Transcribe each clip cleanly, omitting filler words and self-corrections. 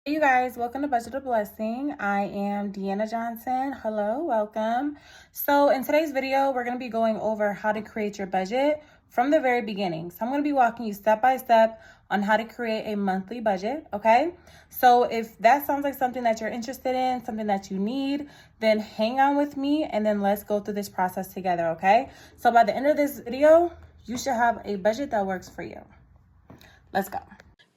Hey you guys, welcome to Budget a Blessing. I am Deanna Johnson. Hello, welcome. So in today's video, we're going to be going over how to create your budget from the very beginning. So I'm going to be walking you step by step on how to create a monthly budget, okay? So if that sounds like something that you're interested in, something that you need, then hang on with me and then let's go through this process together, okay? So by the end of this video, you should have a budget that works for you. Let's go.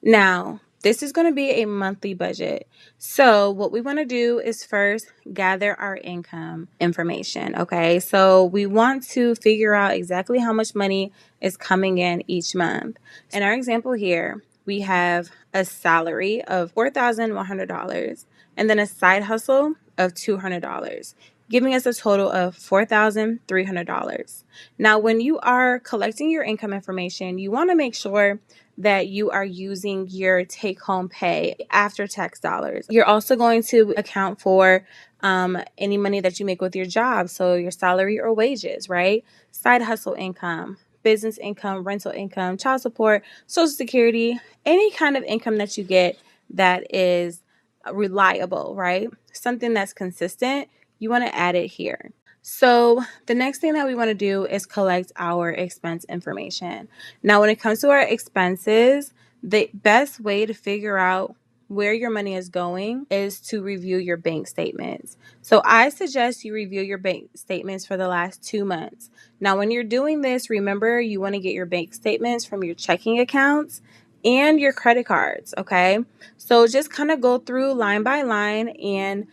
Now, this is going to be a monthly budget. So what we want to do is first gather our income information, okay? So we want to figure out exactly how much money is coming in each month. In our example here, we have a salary of $4,100 and then a side hustle of $200, giving us a total of $4,300. Now, when you are collecting your income information, you want to make sure that you are using your take-home pay after tax dollars. You're also going to account for any money that you make with your job, so your salary or wages, right? Side hustle income, business income, rental income, child support, Social Security, any kind of income that you get that is reliable, right? Something that's consistent, you want to add it here. So the next thing that we want to do is collect our expense information. Now, when it comes to our expenses, the best way to figure out where your money is going is to review your bank statements. So I suggest you review your bank statements for the last 2 months. Now, when you're doing this, remember you want to get your bank statements from your checking accounts and your credit cards, okay? So just kind of go through line by line and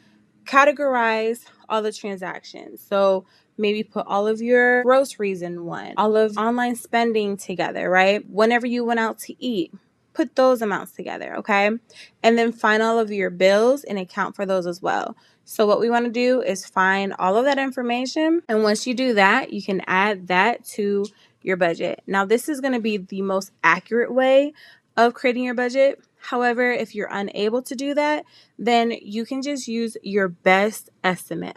categorize all the transactions. So maybe put all of your groceries in one, all of online spending together, right? Whenever you went out to eat, put those amounts together, okay? And then find all of your bills and account for those as well. So what we want to do is find all of that information. And once you do that, you can add that to your budget. Now, this is going to be the most accurate way of creating your budget. However, if you're unable to do that, then you can just use your best estimate.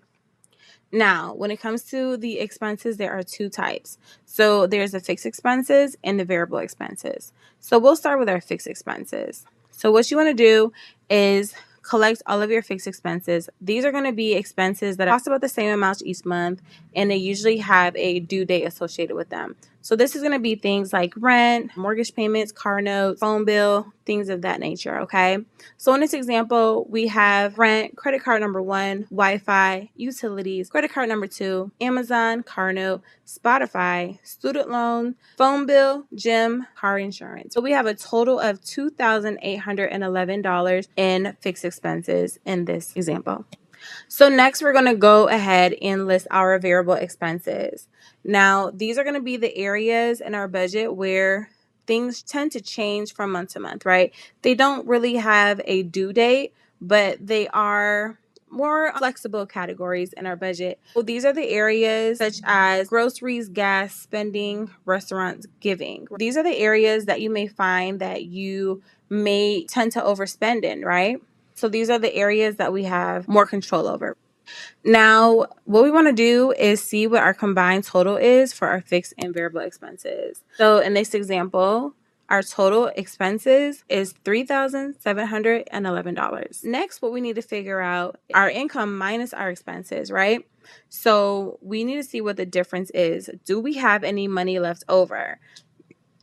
Now, when it comes to the expenses, there are 2 types. So there's the fixed expenses and the variable expenses. So we'll start with our fixed expenses. So what you want to do is collect all of your fixed expenses. These are going to be expenses that cost about the same amount each month, and they usually have a due date associated with them. So this is going to be things like rent, mortgage payments, car notes, phone bill, things of that nature, okay? So in this example, we have rent, credit card number 1, Wi-Fi, utilities, credit card number 2, Amazon, car note, Spotify, student loan, phone bill, gym, car insurance. So we have a total of $2,811 in fixed expenses in this example. So next, we're going to go ahead and list our variable expenses. Now, these are going to be the areas in our budget where things tend to change from month to month, right? They don't really have a due date, but they are more flexible categories in our budget. So these are the areas such as groceries, gas, spending, restaurants, giving. These are the areas that you may find that you may tend to overspend in, right? So these are the areas that we have more control over. Now, what we want to do is see what our combined total is for our fixed and variable expenses. So in this example, our total expenses is $3,711. Next, what we need to figure out our income minus our expenses, right? So we need to see what the difference is. Do we have any money left over?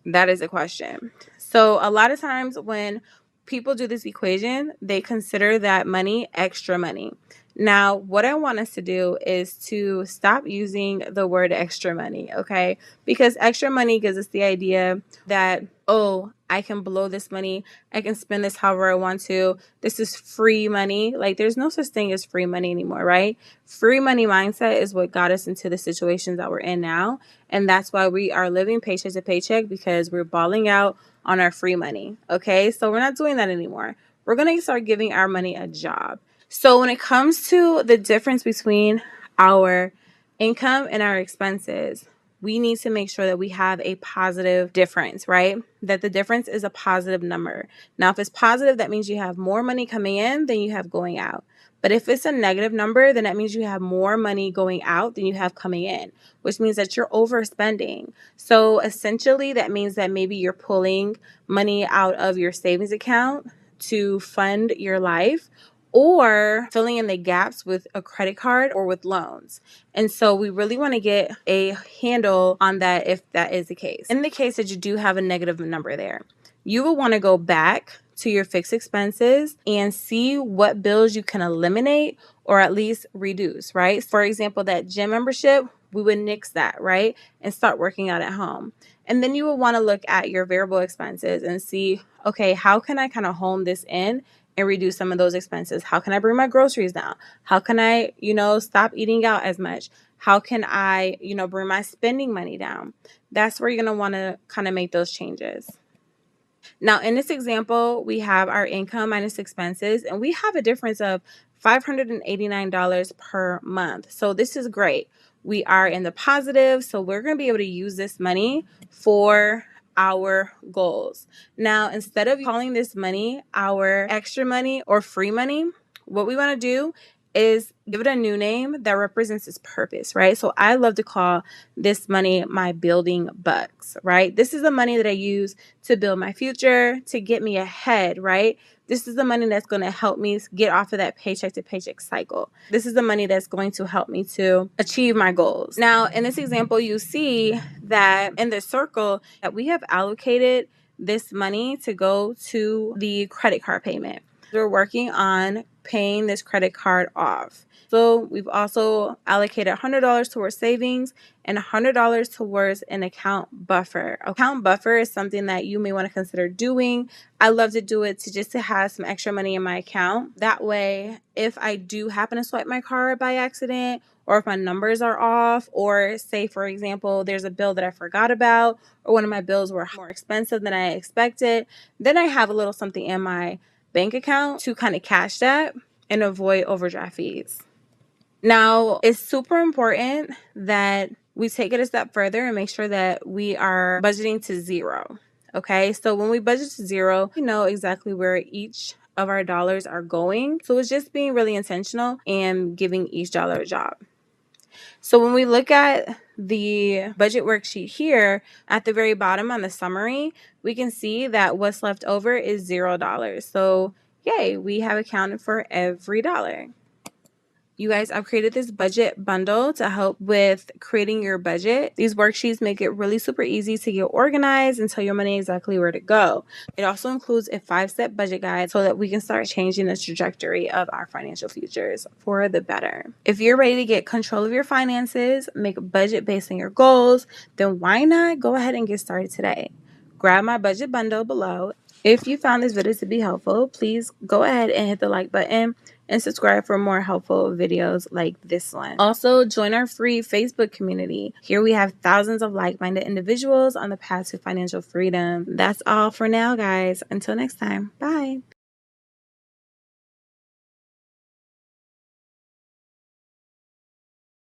That is a question. So a lot of times when people do this equation, they consider that money extra money. Now, what I want us to do is to stop using the word extra money, okay? Because extra money gives us the idea that, oh, I can blow this money. I can spend this however I want to. This is free money. Like, there's no such thing as free money anymore, right? Free money mindset is what got us into the situations that we're in now. And that's why we are living paycheck to paycheck, because we're balling out on our free money, okay? So we're not doing that anymore. We're going to start giving our money a job. So when it comes to the difference between our income and our expenses, we need to make sure that we have a positive difference, right? That the difference is a positive number. Now, if it's positive, that means you have more money coming in than you have going out. But if it's a negative number, then that means you have more money going out than you have coming in, which means that you're overspending. So essentially, that means that maybe you're pulling money out of your savings account to fund your life, or filling in the gaps with a credit card or with loans. And so we really want to get a handle on that if that is the case. In the case that you do have a negative number there, you will want to go back to your fixed expenses and see what bills you can eliminate or at least reduce, right? For example, that gym membership, we would nix that, right? And start working out at home. And then you will want to look at your variable expenses and see, okay, how can I kind of hone this in and reduce some of those expenses? How can I bring my groceries down? How can I, stop eating out as much? How can I, bring my spending money down? That's where you're going to want to kind of make those changes. Now, in this example, we have our income minus expenses, and we have a difference of $589 per month. So this is great. We are in the positive, so we're going to be able to use this money for our goals. Now, instead of calling this money our extra money or free money, what we want to do is give it a new name that represents its purpose, right? So I love to call this money my building bucks, right? This is the money that I use to build my future, to get me ahead, right? This is the money that's going to help me get off of that paycheck to paycheck cycle. This is the money that's going to help me to achieve my goals. Now, in this example, you see that in the circle that we have allocated this money to go to the credit card payment. We're working on paying this credit card off. So we've also allocated $100 towards savings and $100 towards an account buffer. Account buffer is something that you may want to consider doing. I love to do it to have some extra money in my account. That way, if I do happen to swipe my card by accident, or if my numbers are off, or say, for example, there's a bill that I forgot about, or one of my bills were more expensive than I expected, then I have a little something in my bank account to kind of cash that and avoid overdraft fees. Now, it's super important that we take it a step further and make sure that we are budgeting to zero. Okay, so when we budget to zero, we know exactly where each of our dollars are going. So it's just being really intentional and giving each dollar a job. So when we look at the budget worksheet here, at the very bottom on the summary, we can see that what's left over is $0. So yay, we have accounted for every dollar. You guys, I've created this budget bundle to help with creating your budget. These worksheets make it really super easy to get organized and tell your money exactly where to go. It also includes a 5-step budget guide so that we can start changing the trajectory of our financial futures for the better. If you're ready to get control of your finances, make a budget based on your goals, then why not go ahead and get started today? Grab my budget bundle below. If you found this video to be helpful, please go ahead and hit the like button and subscribe for more helpful videos like this one. Also, join our free Facebook community. Here we have thousands of like-minded individuals on the path to financial freedom. That's all for now, guys. Until next time, bye.